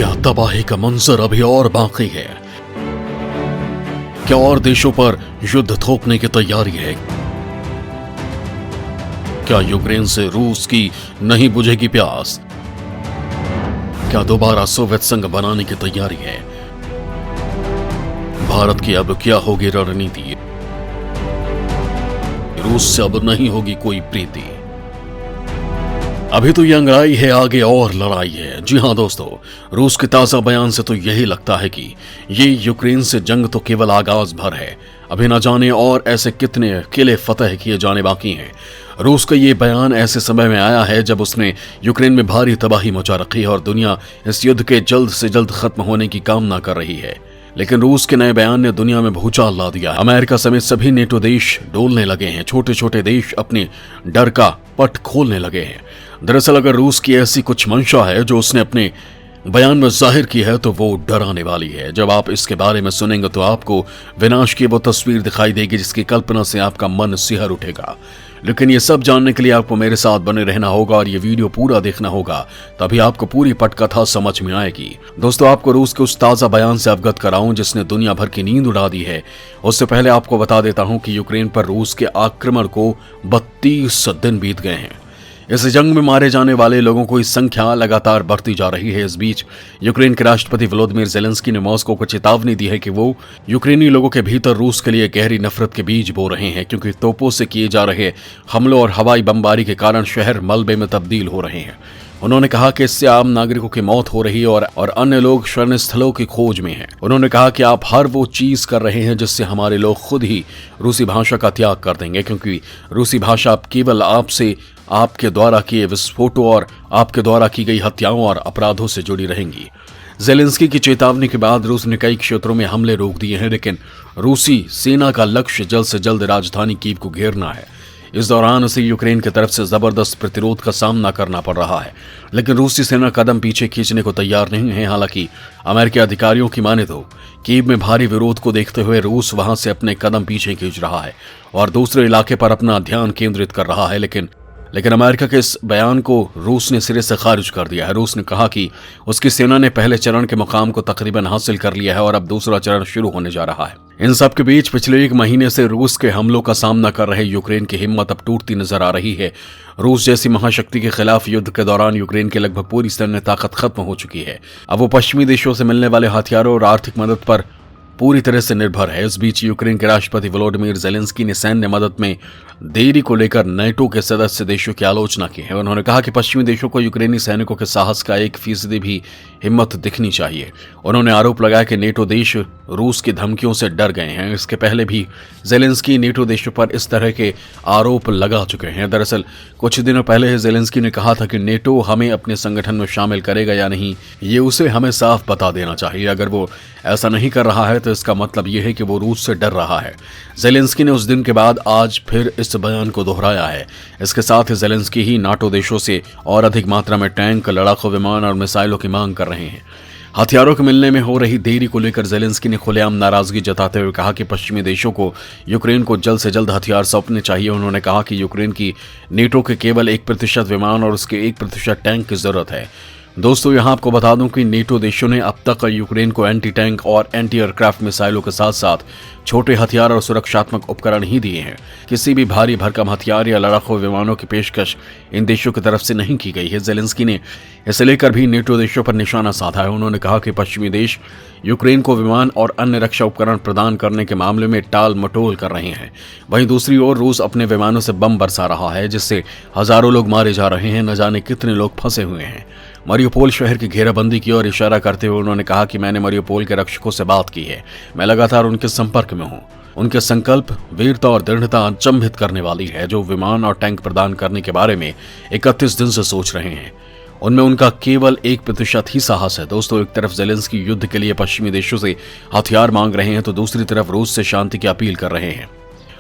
क्या तबाही का मंजर अभी और बाकी है? क्या और देशों पर युद्ध थोपने की तैयारी है? क्या यूक्रेन से रूस की नहीं बुझेगी प्यास? क्या दोबारा सोवियत संघ बनाने की तैयारी है? भारत की अब क्या होगी रणनीति? रूस से अब नहीं होगी कोई प्रीति। अभी तो ये अंगड़ाई है, आगे और लड़ाई है। जी हां दोस्तों, रूस के ताजा बयान से तो यही लगता है कि ये यूक्रेन से जंग तो केवल आगाज भर है। अभी न जाने और ऐसे कितने किले फतह किए जाने बाकी हैं। रूस का ये बयान ऐसे समय में आया है जब उसने यूक्रेन में भारी तबाही मचा रखी है और दुनिया इस युद्ध के जल्द से जल्द खत्म होने की कामना कर रही है। लेकिन रूस के नए बयान ने दुनिया में भूचाल ला दिया। अमेरिका समेत सभी नेटो देश डोलने लगे हैं। छोटे छोटे देश अपने डर का पट खोलने लगे हैं। दरअसल अगर रूस की ऐसी कुछ मंशा है जो उसने अपने बयान में जाहिर की है तो वो डराने वाली है। जब आप इसके बारे में सुनेंगे तो आपको विनाश की वो तस्वीर दिखाई देगी जिसकी कल्पना से आपका मन सिहर उठेगा। लेकिन ये सब जानने के लिए आपको मेरे साथ बने रहना होगा और ये वीडियो पूरा देखना होगा, तभी आपको पूरी पटकथा समझ में आएगी। दोस्तों, आपको रूस के उस ताजा बयान से अवगत कराऊं जिसने दुनिया भर की नींद उड़ा दी है। उससे पहले आपको बता देता हूं कि यूक्रेन पर रूस के आक्रमण को 32 दिन बीत गए हैं। इस जंग में मारे जाने वाले लोगों की संख्या लगातार बढ़ती जा रही है। इस बीच यूक्रेन के राष्ट्रपति वोलोदिमीर ज़ेलेंस्की ने मॉस्को को चेतावनी दी है कि वो यूक्रेनी लोगों के भीतर रूस के लिए गहरी नफरत के बीज बो रहे हैं, क्योंकि तोपों से किए जा रहे हमलों और हवाई बमबारी के कारण शहर मलबे में तब्दील हो रहे हैं। उन्होंने कहा कि इससे आम नागरिकों की मौत हो रही है और अन्य लोग शरण स्थलों की खोज में हैं। उन्होंने कहा कि आप हर वो चीज कर रहे हैं जिससे हमारे लोग खुद ही रूसी भाषा का त्याग कर देंगे, क्योंकि रूसी भाषा अब केवल आपसे, आपके द्वारा किए विस्फोटों और आपके द्वारा की गई हत्याओं और अपराधों से जुड़ी रहेंगी। ज़ेलेंस्की की चेतावनी के बाद रूस ने कई क्षेत्रों में हमले रोक दिए हैं, लेकिन रूसी सेना का लक्ष्य जल्द से जल्द राजधानी कीव को घेरना है। इस दौरान उसे यूक्रेन की तरफ से जबरदस्त प्रतिरोध का सामना करना पड़ रहा है, लेकिन रूसी सेना कदम पीछे खींचने को तैयार नहीं है। हालांकि अमेरिकी अधिकारियों की माने तो कीव में भारी विरोध को देखते हुए रूस वहां से अपने कदम पीछे खींच रहा है और दूसरे इलाके पर अपना ध्यान केंद्रित कर रहा है। लेकिन अमेरिका के इस बयान को रूस ने सिरे से खारिज कर दिया है। रूस ने कहा कि उसकी सेना ने पहले चरण के मुकाम को तकरीबन हासिल कर लिया है और अब दूसरा चरण शुरू होने जा रहा है। इन सब के बीच पिछले 1 महीने से रूस के हमलों का सामना कर रहे यूक्रेन की हिम्मत अब टूटती नजर आ रही है। रूस जैसी महाशक्ति के खिलाफ युद्ध के दौरान यूक्रेन की लगभग पूरी सैन्य ताकत खत्म हो चुकी है। अब वो पश्चिमी देशों से मिलने वाले हथियारों और आर्थिक मदद पर पूरी तरह से निर्भर है। इस बीच यूक्रेन के राष्ट्रपति वोलोदिमीर ज़ेलेंस्की ने सैन्य मदद में देरी को लेकर नाटो के सदस्य देशों की आलोचना की है। उन्होंने कहा कि पश्चिमी देशों को यूक्रेनी सैनिकों के साहस का 1% भी हिम्मत दिखनी चाहिए। उन्होंने आरोप लगाया कि नेटो देश रूस की धमकियों से डर गए हैं। इसके पहले भी ज़ेलेंस्की नेटो देशों पर इस तरह के आरोप लगा चुके हैं। दरअसल कुछ दिनों पहले ज़ेलेंस्की ने कहा था कि नेटो हमें अपने संगठन में शामिल करेगा या नहीं, ये उसे हमें साफ बता देना चाहिए। अगर वो ऐसा नहीं कर रहा है तो इसका मतलब यह है कि वो रूस से डर रहा है। ज़ेलेंस्की ने उस दिन के बाद आज फिर इस बयान को दोहराया है। इसके साथ ही ज़ेलेंस्की ही नाटो देशों से और अधिक मात्रा में टैंक, लड़ाकू विमान और मिसाइलों की मांग कर रहे हैं। हथियारों के मिलने में हो रही देरी को लेकर ज़ेलेंस्की ने खुलेआम नाराजगी जताते हुए कहा कि पश्चिमी देशों को यूक्रेन को जल्द से जल्द हथियार सौंपने चाहिए। उन्होंने कहा कि यूक्रेन की नेटो के केवल 1% विमान और उसके 1% टैंक की जरूरत है। दोस्तों, यहां आपको बता दूं कि नेटो देशों ने अब तक यूक्रेन को एंटी टैंक और एंटी एयरक्राफ्ट मिसाइलों के साथ साथ छोटे हथियार और सुरक्षात्मक उपकरण ही दिए हैं। किसी भी भारी भरकम हथियार या लड़ाकू विमानों की पेशकश इन देशों की तरफ से नहीं की गई है। ज़ेलेंस्की ने इसे लेकर भी नेटो देशों पर निशाना साधा है। उन्होंने कहा कि पश्चिमी देश यूक्रेन को विमान और अन्य रक्षा उपकरण प्रदान करने के मामले में टाल मटोल कर रहे हैं। वहीं दूसरी ओर रूस अपने विमानों से बम बरसा रहा है, जिससे हजारों लोग मारे जा रहे हैं। न जाने कितने लोग फंसे हुए हैं। मरियोपोल शहर की घेराबंदी की ओर इशारा करते हुए उन्होंने कहा कि मैंने मरियोपोल के रक्षकों से बात की है। मैं लगातार उनके संपर्क में हूं। उनके संकल्प, वीरता और दृढ़ता अचंभित करने वाली है, जो विमान और टैंक प्रदान करने के बारे में 31 दिन से सोच रहे हैं। उनमें उनका केवल 1% ही साहस है। दोस्तों, एक तरफ ज़ेलेंस्की युद्ध के लिए पश्चिमी देशों से हथियार मांग रहे हैं तो दूसरी तरफ रूस से शांति की अपील कर रहे हैं।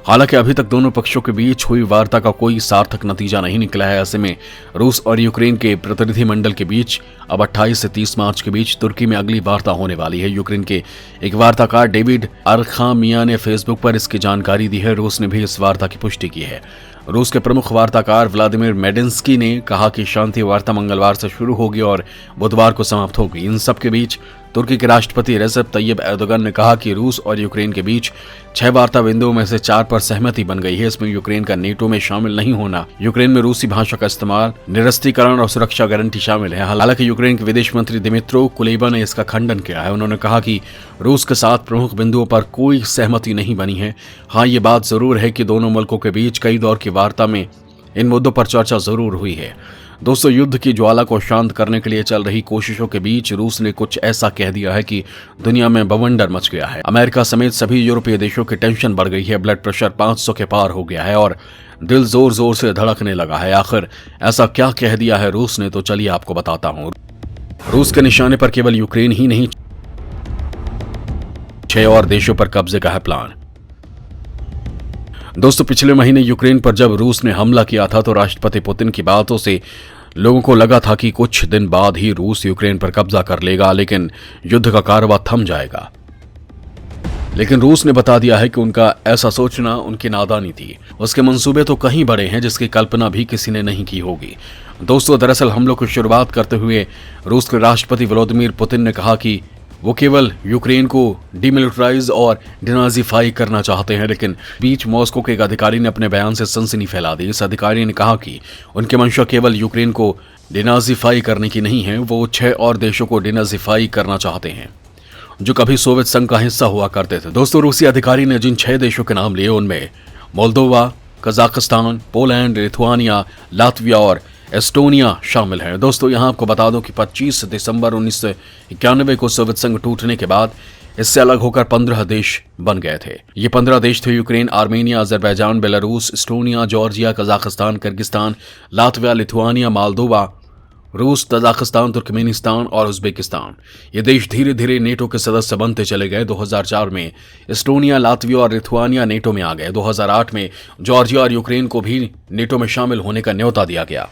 हालांकि अभी तक दोनों पक्षों के बीच हुई वार्ता का कोई सार्थक नतीजा नहीं निकला है। ऐसे में रूस और यूक्रेन के प्रतिनिधिमंडल के बीच अब 28 से 30 मार्च के बीच तुर्की में अगली वार्ता होने वाली है। यूक्रेन के एक वार्ताकार डेविड अरखामिया ने फेसबुक पर इसकी जानकारी दी है। रूस ने भी इस वार्ता की पुष्टि की है। रूस के प्रमुख वार्ताकार व्लादिमीर मेडिंस्की ने कहा कि शांति वार्ता मंगलवार से शुरू होगी और बुधवार को समाप्त होगी। इन सब के बीच तुर्की के राष्ट्रपति रेसेप तैयब एर्दोगन ने कहा कि रूस और यूक्रेन के बीच 6 वार्ता बिंदुओं में से 4 पर सहमति बन गई है। इसमें यूक्रेन का नेटो में शामिल नहीं होना, यूक्रेन में रूसी भाषा का इस्तेमाल, निरस्त्रीकरण और सुरक्षा गारंटी शामिल है। हालांकि यूक्रेन के विदेश मंत्री दिमित्रो कुलेबा ने इसका खंडन किया है। उन्होंने कहा कि रूस के साथ प्रमुख बिंदुओं पर कोई सहमति नहीं बनी है। हाँ, ये बात जरूर है कि दोनों मुल्कों के बीच कई दौर की वार्ता में इन मुद्दों पर चर्चा जरूर हुई है। दोस्तों, युद्ध की ज्वाला को शांत करने के लिए चल रही कोशिशों के बीच रूस ने कुछ ऐसा कह दिया है कि दुनिया में बवंडर मच गया है। अमेरिका समेत सभी यूरोपीय देशों की टेंशन बढ़ गई है। ब्लड प्रेशर 500 के पार हो गया है और दिल जोर जोर से धड़कने लगा है। आखिर ऐसा क्या कह दिया है रूस ने, तो चलिए आपको बताता हूं। रूस के निशाने पर केवल यूक्रेन ही नहीं, 6 और देशों पर कब्जे का है प्लान। दोस्तों, पिछले महीने यूक्रेन पर जब रूस ने हमला किया था तो राष्ट्रपति पुतिन की बातों से लोगों को लगा था कि कुछ दिन बाद ही रूस यूक्रेन पर कब्जा कर लेगा, लेकिन युद्ध का कारवां थम जाएगा। लेकिन रूस ने बता दिया है कि उनका ऐसा सोचना उनकी नादानी थी। उसके मंसूबे तो कहीं बड़े हैं जिसकी कल्पना भी किसी ने नहीं की होगी। दोस्तों, दरअसल हमलों की शुरुआत करते हुए रूस के राष्ट्रपति व्लादिमीर पुतिन ने कहा कि वो केवल यूक्रेन को डिमिलिटराइज और डिनाजीफाई करना चाहते हैं, लेकिन बीच मॉस्को के एक अधिकारी ने अपने बयान से सनसनी फैला दी। इस अधिकारी ने कहा कि उनकी मंशा केवल यूक्रेन को डिनाजीफाई करने की नहीं है, वो 6 और देशों को डिनाजीफाई करना चाहते हैं जो कभी सोवियत संघ का हिस्सा हुआ करते थे। दोस्तों, रूसी अधिकारी ने जिन 6 देशों के नाम लिए उनमें Moldova, Kazakhstan, Poland, Lithuania, Latvia और एस्टोनिया शामिल है। दोस्तों, यहां आपको बता दो कि 25 दिसंबर 1991 को सोवियत संघ टूटने के बाद इससे अलग होकर 15 देश बन गए थे। ये 15 देश थे Ukraine, Armenia, Azerbaijan, Belarus, Estonia, Georgia, Kazakhstan, Kyrgyzstan, Latvia, Lithuania, Moldova, रूस, तजाकिस्तान, तुर्कमेनिस्तान और उज्बेकिस्तान। ये देश धीरे धीरे नेटो के सदस्य बनते चले गए। 2004 में एस्टोनिया, लातविया और लिथुआनिया नेटो में आ गए। 2008 में जॉर्जिया और यूक्रेन को भी नेटो में शामिल होने का न्योता दिया गया,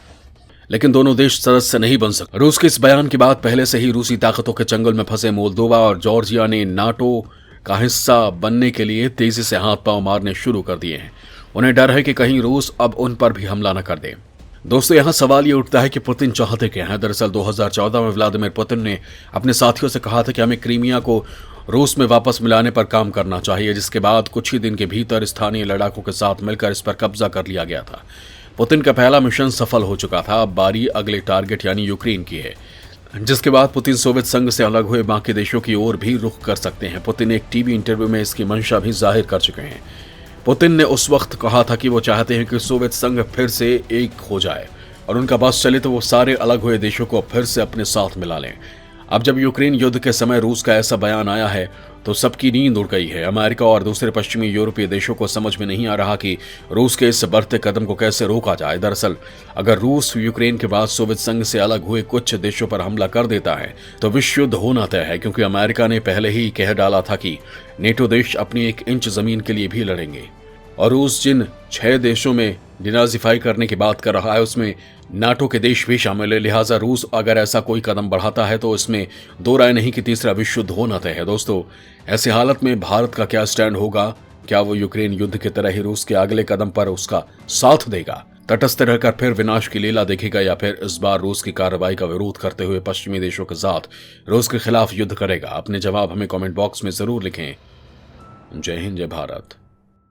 लेकिन दोनों देश सदस्य नहीं बन सके। रूस के इस बयान के बाद पहले से ही रूसी ताकतों के चंगुल में फंसे मोल्दोवा और जॉर्जिया ने नाटो का हिस्सा बनने के लिए तेजी से हाथ पांव मारने शुरू कर दिए हैं। उन्हें डर है कि कहीं रूस अब उन पर भी हमला न कर दे। दोस्तों, यहां सवाल ये उठता है कि पुतिन चाहते क्या हैं। दरअसल 2014 में व्लादिमीर पुतिन ने अपने साथियों से कहा था कि हमें क्रीमिया को रूस में वापस मिलाने पर काम करना चाहिए, जिसके बाद कुछ ही दिन के भीतर स्थानीय लड़ाकों के साथ मिलकर इस पर कब्जा कर लिया गया था। पुतिन का पहला मिशन सफल हो चुका था। अब बारी अगले टारगेट यानी यूक्रेन की है, जिसके बाद पुतिन सोवियत संघ से अलग हुए बाकी देशों की ओर भी रुख कर सकते हैं। पुतिन एक टीवी इंटरव्यू में इसकी मंशा भी जाहिर कर चुके हैं। पुतिन ने उस वक्त कहा था कि वो चाहते हैं कि सोवियत संघ फिर से एक हो जाए और उनका बस चले तो वो सारे अलग हुए देशों को फिर से अपने साथ मिला लें। अब जब यूक्रेन युद्ध के समय रूस का ऐसा बयान आया है तो सबकी नींद उड़ गई है। अमेरिका और दूसरे पश्चिमी यूरोपीय देशों को समझ में नहीं आ रहा कि रूस के इस बढ़ते कदम को कैसे रोका जाए। दरअसल अगर रूस यूक्रेन के बाद सोवियत संघ से अलग हुए कुछ देशों पर हमला कर देता है तो विश्व युद्ध होना तय है, क्योंकि अमेरिका ने पहले ही कह डाला था कि नेटो देश अपनी 1 इंच जमीन के लिए भी लड़ेंगे। और रूस जिन 6 देशों में डिनाजीफाई करने की बात कर रहा है उसमें नाटो के देश भी शामिल है। लिहाजा रूस अगर ऐसा कोई कदम बढ़ाता है तो इसमें दो राय नहीं कि तीसरा विश्व युद्ध होना तय है। दोस्तों, ऐसी हालत में भारत का क्या स्टैंड होगा? क्या वो यूक्रेन युद्ध की तरह ही रूस के अगले कदम पर उसका साथ देगा, तटस्थ रहकर फिर विनाश की लीला देखेगा, या फिर इस बार रूस की कार्रवाई का विरोध करते हुए पश्चिमी देशों के साथ रूस के खिलाफ युद्ध करेगा? अपने जवाब हमें कमेंट बॉक्स में जरूर लिखें। जय हिंद, जय भारत।